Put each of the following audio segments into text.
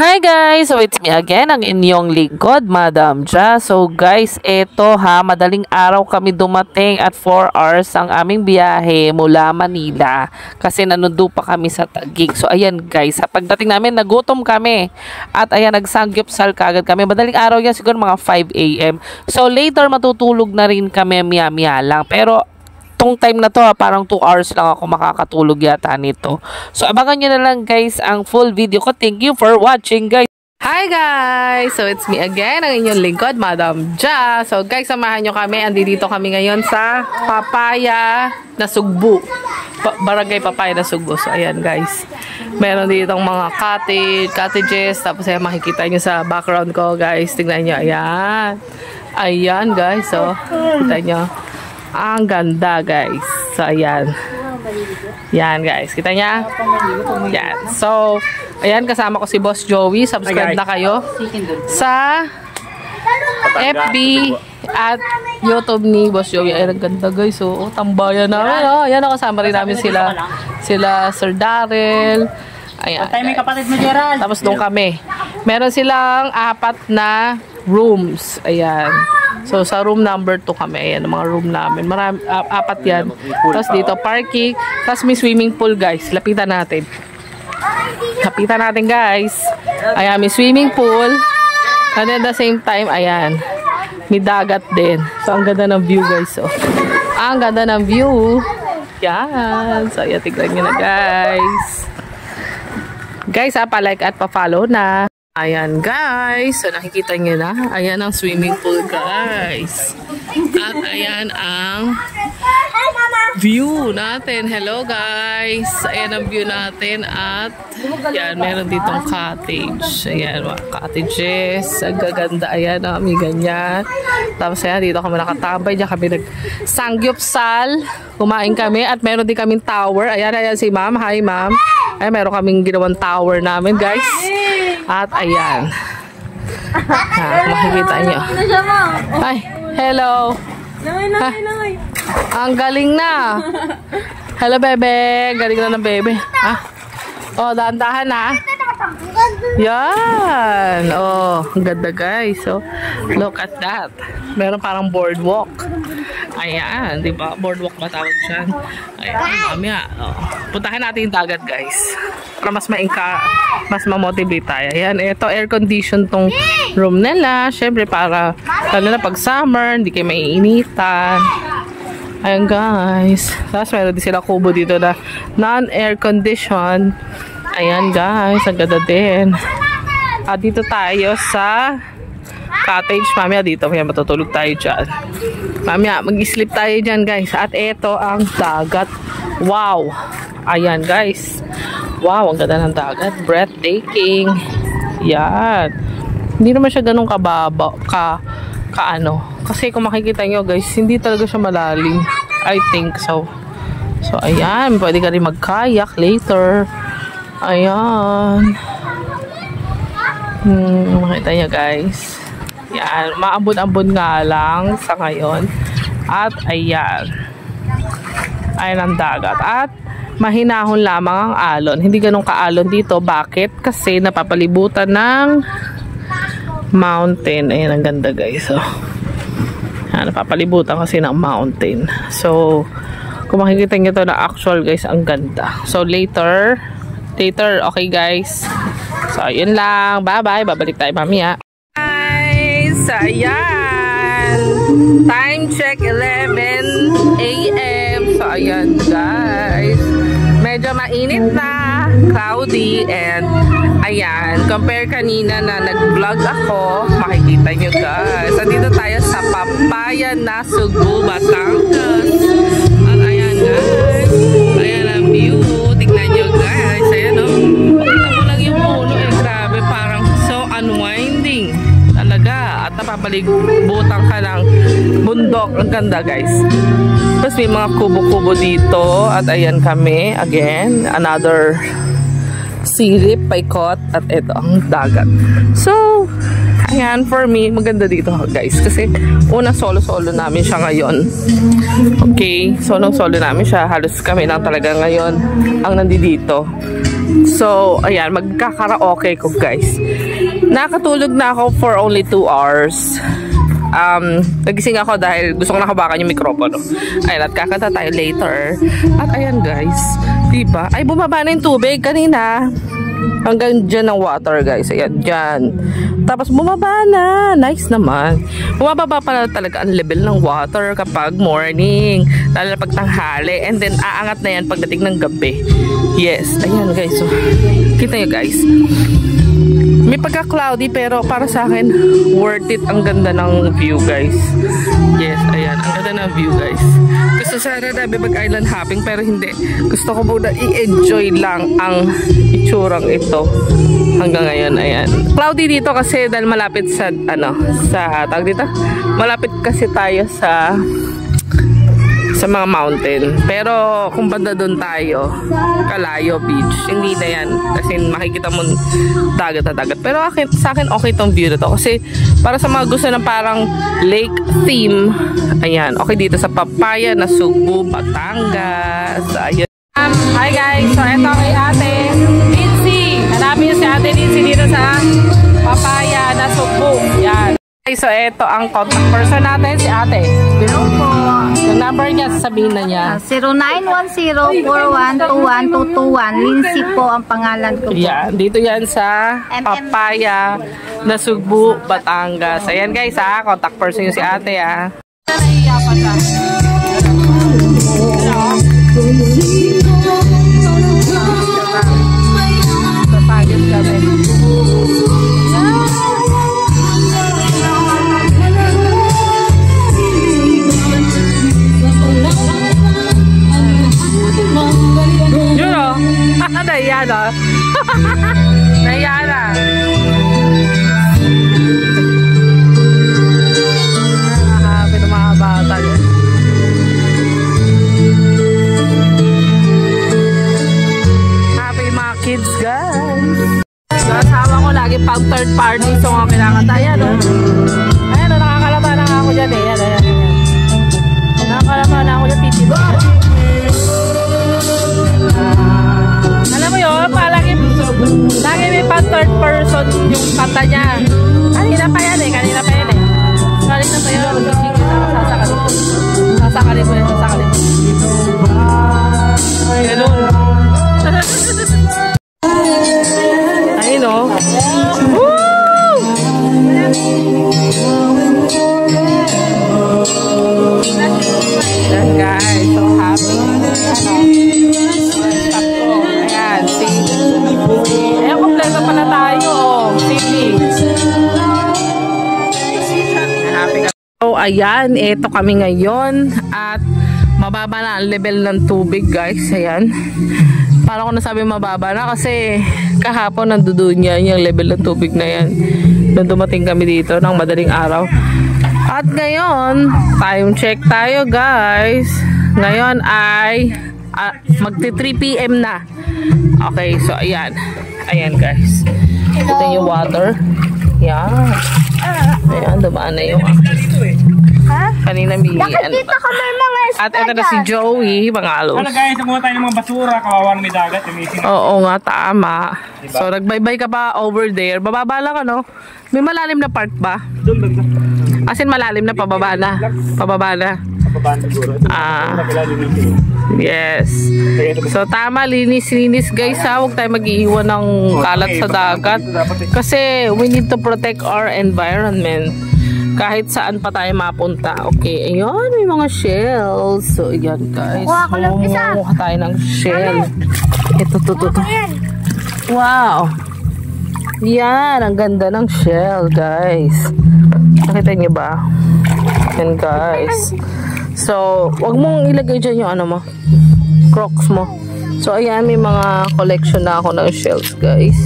Hi guys! So it's me again, ang inyong lingkod, Madam Ja. So guys, eto ha, madaling araw kami dumating at 4 hours ang aming biyahe mula Manila. Kasi nanundo pa kami sa Taguig. So ayan guys, sa pagdating namin, nagutom kami. At ayan, nagsangyupsal kagad kami. Madaling araw yan, siguro mga 5 AM. So later, matutulog na rin kami miya-miya lang. Pero tong time na to parang 2 hours lang ako makakatulog yata nito. So abangan nyo na lang guys ang full video ko. Thank you for watching guys. Hi guys! So it's me again, ang inyong lingkod, Madam Ja. So guys, samahan nyo kami. Andito kami ngayon sa Papaya na Sugbo. Barangay Papaya na Sugbo. So ayan guys. Meron ditong mga cottages. Tapos ayan, makikita nyo sa background ko guys. Tingnan nyo. Ayan. Ayan guys. So kita nyo. Ang ganda guys. So ayan. Yan guys. Kita niya? Yan. So ayan, kasama ko si Boss Joey. Subscribe na kayo sa FB at YouTube ni Boss Joey. Ayan, ang ganda guys. So tambayan namin. Oh, ayan, kasama rin namin sila Sir Darrell. Ayan. May kapatid mo, Gerald. Tapos doon kami. Meron silang 4 na rooms. Ayan. So, sa room number 2 kami. Ayan, mga room namin. 4 yan. Tapos dito, parking. Tapos may swimming pool, guys. Lapitan natin. Lapitan natin, guys. Ayan, may swimming pool. And at the same time, ayan, may dagat din. So, ang ganda ng view, guys. So, ang ganda ng view. Yan. So, ayan, tignan nyo na, guys. Guys, pa-like at pa-follow na. Ayan guys, so nakikita nyo na, ayan ang swimming pool guys. At ayan ang view natin. Hello guys, ayan ang view natin. At ayan, meron ditong cottage. Ayan, mga cottages, ang gaganda. Ayan, may ganyan. Tapos ayan, dito kami nakatambay. Diyan kami nag-sangyupsal. Kumain kami at meron din kaming tower. Ayan, ayan si ma'am. Hi ma'am. Ayan, meron kaming ginawang tower namin guys. At ayan. Makikita nyo. Ay, hello. Ang galing na. Hello, bebe. Galing na ng bebe. Oh, dahan-dahan na. Yan. Oh, ang ganda guys. So, look at that. Meron parang boardwalk. Ayan, di ba? Boardwalk ba tawag dyan? Ayan, mamaya. Oh. Puntahan natin yung dagat guys. Para mas ma-motivate tayo. Ayan, ito air condition tong room nila. Syempre para, lalo na pag summer, hindi kayo maiinitan. Ayan guys. Tapos meron din sila kubo dito na non-air condition. Ayan guys, ang ganda din. At dito tayo sa cottage. Mamaya dito, may matutulog tayo dyan. Mamaya, mag-sleep tayo dyan guys. At ito ang dagat. Wow! Ayan guys. Wow, ang ganda ng dagat. Breathtaking. Yan. Hindi naman siya ganun kababa, kaano. Kasi kung makikita nyo guys, hindi talaga siya malalim. I think so. So, ayan. Pwede ka rin mag-kayak later. Ayan. Makita nyo guys. Yan. Maambon-ambon nga lang sa ngayon. At ayan. Ayan ang dagat. At mahinahon lamang ang alon. Hindi ganun kaalon dito. Bakit? Kasi napapalibutan ng mountain. Ayan ang ganda guys. So, ayan, napapalibutan kasi ng mountain. So, kung makikita nyo to na actual guys, ang ganda. So, later, okay guys. So, yun lang. Bye-bye. Babalik tayo mamaya. Guys, ayan. Time check, 11 AM. So, ayan guys. Medyo mainit na. Cloudy. And, ayan. Compare kanina na nag-vlog ako. Makikita nyo guys. Andito tayo sa Papaya na Sugbo, Batangas. At ayan guys. Ayan ang view. Tignan nyo guys. Ayan o. Pakita mo lang yung puno eh. Grabe. Parang so unwinding. Talaga. At napapalibutan ka ng bundok. Ang ganda guys. Tapos may mga kubo-kubo dito. At ayan kami. Again. Another silip, paikot. At ito ang dagat. So, Ayan, for me, maganda dito guys. Kasi unang solo-solo namin siya ngayon. Okay, solo-solo namin siya. Halos kami lang talaga ngayon ang nandito. So, ayan, magkakaraoke ko guys. Nakatulog na ako for only 2 hours. Nagising ako dahil gusto ko nakabakan yung mikropono. Ayan, at kakanta tayo later. At ayan guys, diba? Ay, bumaba na yung tubig kanina. Hanggang dyan ang water guys. Ayan, dyan. Tapos bumaba na. Nice naman. Bumababa pala talaga ang level ng water kapag morning. Lalo na pag tanghali. And then aangat na yan pagdating ng gabi. Yes. Ayan guys. So, kita nyo guys. May pagka-cloudy pero para sa akin worth it. Ang ganda ng view guys. Yes, ayan. Ang ganda ng view guys. Gusto sana namin mag-island hopping pero hindi. Gusto ko muna i-enjoy lang ang itsurang ito. Hanggang ngayon, ayan. Cloudy dito kasi dahil malapit sa, tawag dito? Malapit kasi tayo sa mga mountain. Pero kung banda doon tayo, Kalayo Beach, hindi na yan. Kasi makikita mo dagat na dagat. Pero sa akin okay tong view na to. Kasi para sa mga gusto ng parang lake theme, ayan, okay dito sa Papaya na Cebu, Batangas. Ayan. Hi guys, so ito kay ate Lindsay. Hanapin niyo si ate Lindsay dito sa Papaya na Cebu. Yan. Okay, so ito ang contact person natin, si ate. Hello po. Yung number niya, sabihin na niya. 0910-4121221. Lindsay po ang pangalan ko po. Yan, dito yan sa Papaya na Cebu, Batangas. Ayan guys ha, contact person yung si ate ha. Nahiya pa siya. Papagod kami. Yun o. Nahiya na. Nahiya na. Nakakapit ang mga bata. Happy mga kids guys. Kasama ko lagi pang third party so nga kinakanta. Ayan o. Ayan o, nakakalaba na ako dyan eh. Ayan. Nakakalaba na ako dyan titiba. Alam mo yun, lagi may pang third person yung kanta niya. Kanina pa yan eh. Kanina pa yan. Sasakalin mo yan. Ganun. Ayun o. Woo! Yan guys, so happy. Ayan, see? Ayan, kompleto pala tayo. See? So, ayan, ito kami ngayon at mababa na ang level ng tubig guys. Ayan. Parang ko nasabi mababa na kasi kahapon nandoon yan yung level ng tubig na yan. Nung dumating kami dito ng madaling araw. At ngayon, time check tayo guys. Ngayon ay magti 3 PM na. Okay, so ayan. Ayan guys. Ito yung water. Yan. Ayan, dumaan na yung kanina may Nakikita ko may mga at ito na si Joey, mga alos. Ano guys, namuha tayo ng mga basura, kawawa na may dagat. Oo nga, tama. Diba? So, nagbaybay ka pa over there. Bababa lang ano? May malalim na part ba? Doon. As in, malalim na, pababa na. Pababa na. Pababa siguro. Yes. So, tama, linis guys ha. Huwag tayo mag-iiwan ng kalat sa dagat. Kasi, we need to protect our environment. Kahit saan pa tayo mapunta. Okay, ayun, may mga shells. So, ayan guys. Mumuha tayo ng shell. Ito. Wow. Yan, ang ganda ng shell, guys. Nakita niyo ba? Yan, guys. So, wag mong ilagay dyan yung ano mo. Crocs mo. So, ayan, may mga collection na ako ng shells, guys.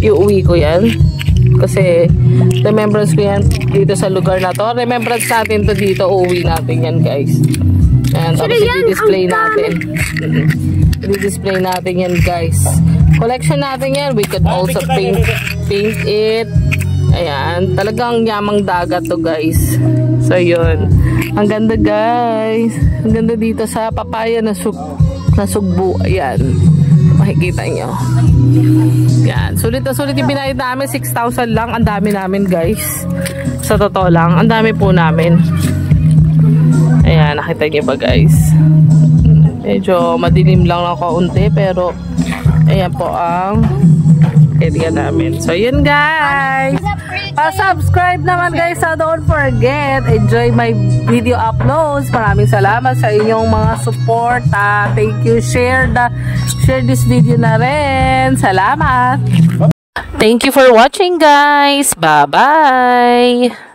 Iuwi ko yan. Kasi, remembrance ko yan dito sa lugar na to. Remembrance natin to dito. Uuwi natin yan, guys. Ayan, tapos i-display natin. I-display natin yan, guys. Collection natin yan. We could also paint it. Ayan, talagang yamang dagat to guys. So yun. Ang ganda guys. Ang ganda dito sa papaya na sugbo. Ayan. Makikita nyo. Yan. Sulit na sulit yung binayad namin. 6,000 lang. Ang dami namin guys. Sa totoo lang. Ang dami po namin. Ayan. Nakita nyo ba guys? Medyo madilim lang ng kaunti. Pero ayan po ang area namin. So yun guys. Pa-subscribe naman guys. So don't forget. Enjoy my video uploads. Maraming salamat sa inyong mga support. Thank you. Share this video na rin. Salamat. Thank you for watching guys. Bye-bye.